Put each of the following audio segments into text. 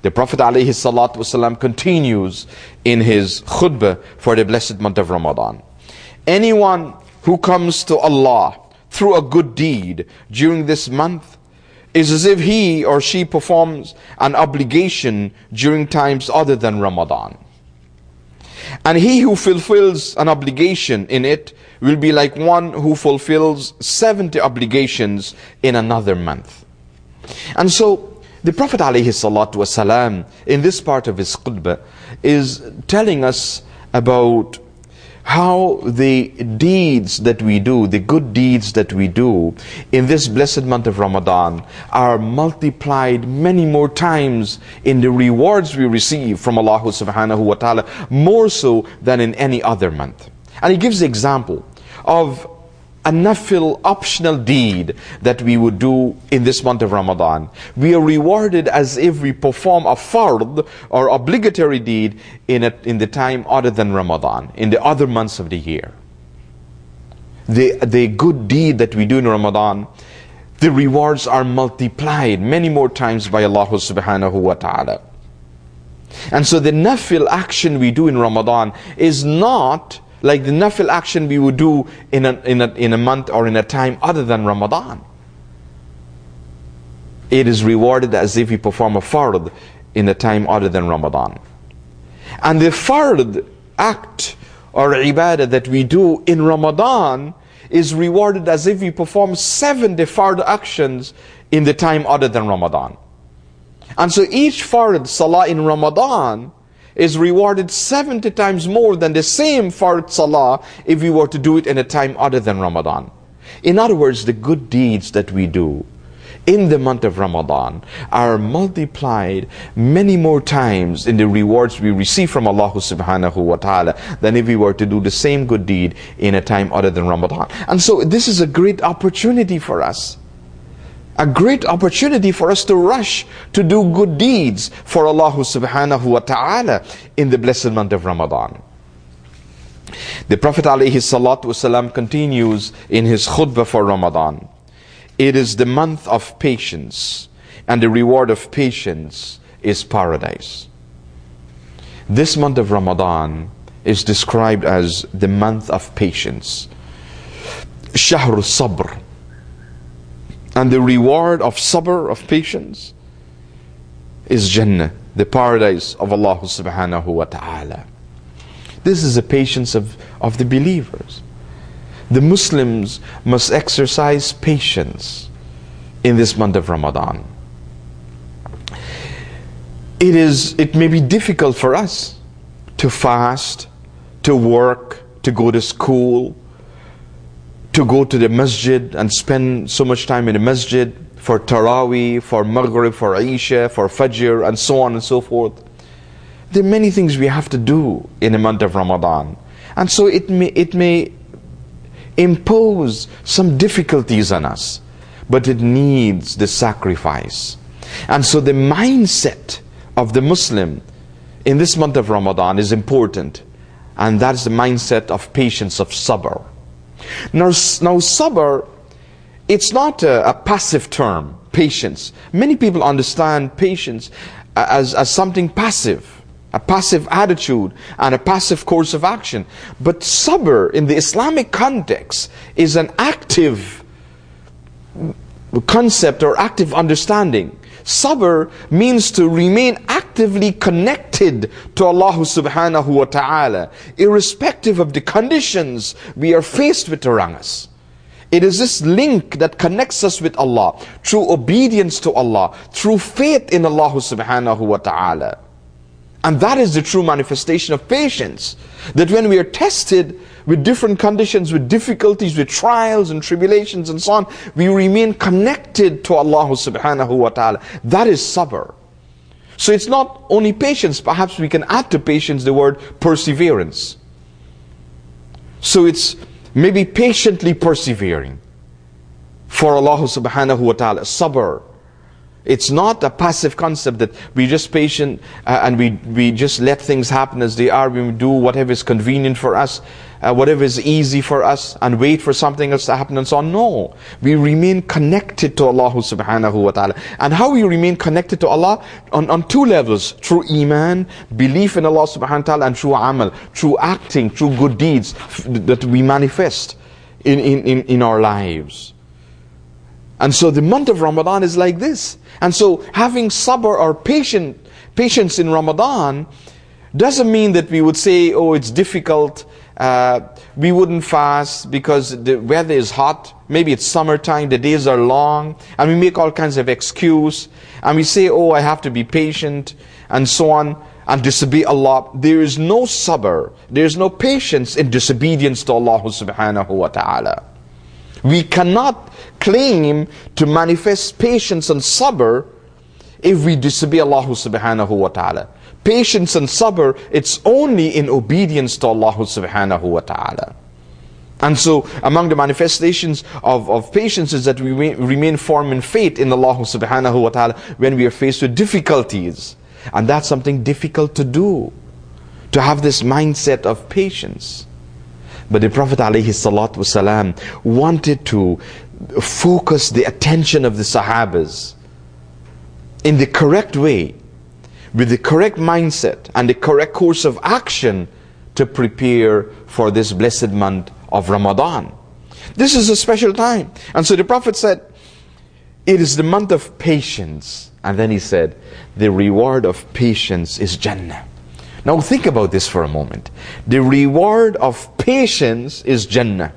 The Prophet ﷺ continues in his khutbah for the blessed month of Ramadan. Anyone who comes to Allah through a good deed during this month is as if he or she performs an obligation during times other than Ramadan. And he who fulfills an obligation in it will be like one who fulfills 70 obligations in another month. And so the Prophet ﷺ in this part of his khutbah is telling us about how the deeds that we do, the good deeds that we do in this blessed month of Ramadan are multiplied many more times in the rewards we receive from Allah subhanahu wa ta'ala, more so than in any other month. And he gives the example of a nafil optional deed that we would do in this month of Ramadan. We are rewarded as if we perform a fard or obligatory deed in the time other than Ramadan, in the other months of the year. The good deed that we do in Ramadan, the rewards are multiplied many more times by Allah subhanahu wa ta'ala. And so the nafil action we do in Ramadan is not like the nafil action we would do in a month or in a time other than Ramadan. It is rewarded as if we perform a fard in a time other than Ramadan. And the fard act or ibadah that we do in Ramadan is rewarded as if we perform 70 fard actions in the time other than Ramadan. And so each fard salah in Ramadan is rewarded 70 times more than the same fard salah if we were to do it in a time other than Ramadan. In other words, the good deeds that we do in the month of Ramadan are multiplied many more times in the rewards we receive from Allah subhanahu wa ta'ala than if we were to do the same good deed in a time other than Ramadan. And so this is a great opportunity for us. A great opportunity for us to rush to do good deeds for Allah subhanahu wa ta'ala in the blessed month of Ramadan. The Prophet ﷺ continues in his khutbah for Ramadan. It is the month of patience, and the reward of patience is paradise. This month of Ramadan is described as the month of patience. Shahr al-Sabr. And the reward of sabr, of patience, is Jannah, the paradise of Allah subhanahu wa ta'ala. This is the patience of the believers. The Muslims must exercise patience in this month of Ramadan. It may be difficult for us to fast, to work, to go to school, to go to the masjid and spend so much time in the masjid for Taraweeh, for Maghrib, for Isha, for Fajr, and so on and so forth. There are many things we have to do in the month of Ramadan. And so it may impose some difficulties on us, but it needs the sacrifice. And so the mindset of the Muslim in this month of Ramadan is important. And that's the mindset of patience, of sabr. Now sabr, it's not a passive term, patience. Many people understand patience as something passive, a passive attitude and a passive course of action. But sabr in the Islamic context is an active concept or active understanding. Sabr means to remain actively connected to Allah subhanahu wa ta'ala, irrespective of the conditions we are faced with around us. It is this link that connects us with Allah through obedience to Allah, through faith in Allah subhanahu wa ta'ala. And that is the true manifestation of patience. That when we are tested with different conditions, with difficulties, with trials and tribulations and so on, we remain connected to Allah subhanahu wa ta'ala. That is sabr. So it's not only patience, perhaps we can add to patience the word perseverance. So it's maybe patiently persevering for Allah subhanahu wa ta'ala, sabr. It's not a passive concept that we just patient and we just let things happen as they are. We do whatever is convenient for us. whatever is easy for us and wait for something else to happen and so on. No, we remain connected to Allah subhanahu wa ta'ala. And how we remain connected to Allah? On two levels: through iman, belief in Allah subhanahu wa ta'ala, and through amal, through acting, through good deeds that we manifest in our lives. And so the month of Ramadan is like this. And so having sabr or patience in Ramadan doesn't mean that we would say, oh, it's difficult, we wouldn't fast because the weather is hot, maybe it's summertime, the days are long, and we make all kinds of excuse, and we say, oh, I have to be patient, and so on, and disobey Allah. There is no sabr, there is no patience in disobedience to Allah subhanahu wa ta'ala. We cannot claim to manifest patience and sabr if we disobey Allah subhanahu wa ta'ala. Patience and sabr, it's only in obedience to Allah subhanahu wa ta'ala. And so among the manifestations of patience is that we remain firm in faith in Allah subhanahu wa ta'ala when we are faced with difficulties. And that's something difficult to do, to have this mindset of patience. But the Prophet ﷺ wanted to focus the attention of the Sahabas in the correct way, with the correct mindset and the correct course of action to prepare for this blessed month of Ramadan. This is a special time. And so the Prophet said, it is the month of patience. And then he said, the reward of patience is Jannah. Now think about this for a moment. The reward of patience is Jannah.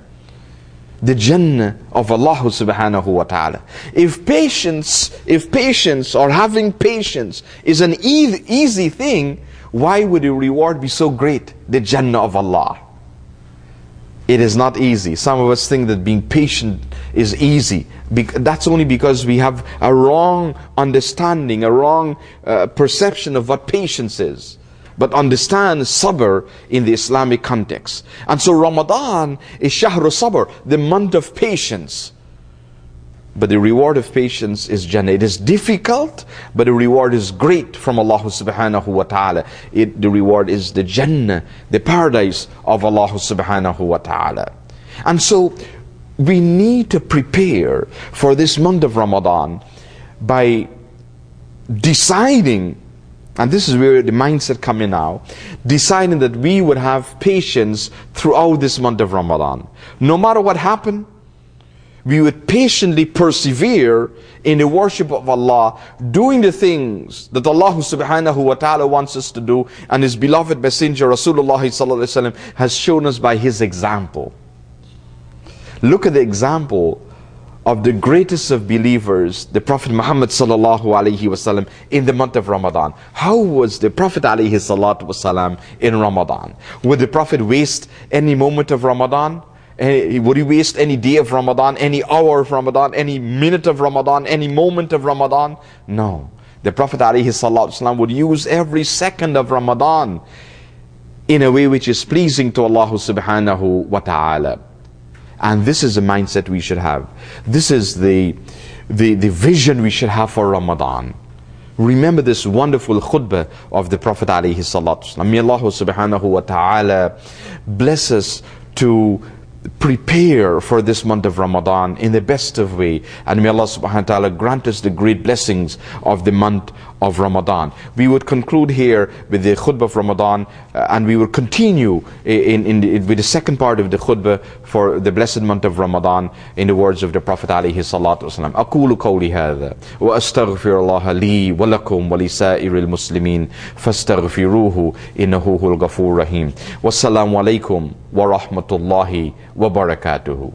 The Jannah of Allah subhanahu wa ta'ala. If patience or having patience is an easy thing, why would the reward be so great? The Jannah of Allah. It is not easy. Some of us think that being patient is easy. That's only because we have a wrong understanding, a wrong perception of what patience is. But understand sabr in the Islamic context. And so Ramadan is Shahru Sabr, the month of patience. But the reward of patience is Jannah. It is difficult, but the reward is great from Allah subhanahu wa ta'ala. The reward is the Jannah, the paradise of Allah subhanahu wa ta'ala. And so we need to prepare for this month of Ramadan by deciding, and this is where the mindset comes in now, deciding that we would have patience throughout this month of Ramadan. No matter what happened, we would patiently persevere in the worship of Allah, doing the things that Allah subhanahu wa ta'ala wants us to do, and His beloved messenger Rasulullah sallallahu alaihi wasallam has shown us by his example. Look at the example of the greatest of believers, the Prophet Muhammad sallallahu alaihi wasallam, in the month of Ramadan. How was the Prophet alaihi salatu wasallam in Ramadan? Would the Prophet waste any moment of Ramadan? Would he waste any day of Ramadan, any hour of Ramadan, any minute of Ramadan, any moment of Ramadan? No. The Prophet ﷺ would use every second of Ramadan in a way which is pleasing to Allah subhanahu wa ta'ala. And this is the mindset we should have. This is the vision we should have for Ramadan. Remember this wonderful khutbah of the Prophet ﷺ. May Allah subhanahu wa ta'ala bless us to prepare for this month of Ramadan in the best of way, and may Allah subhanahu wa ta'ala grant us the great blessings of the month of Ramadan. We would conclude here with the khutbah of Ramadan, and we will continue with the second part of the khutbah for the blessed month of Ramadan in the words of the Prophet alayhi salatu wasalam. أقول قولي هذا وأستغفر الله لي ولكم ولسائر المسلمين فاستغفروه إنه هو الغفور الرحيم. والسلام عليكم ورحمة الله وبركاته.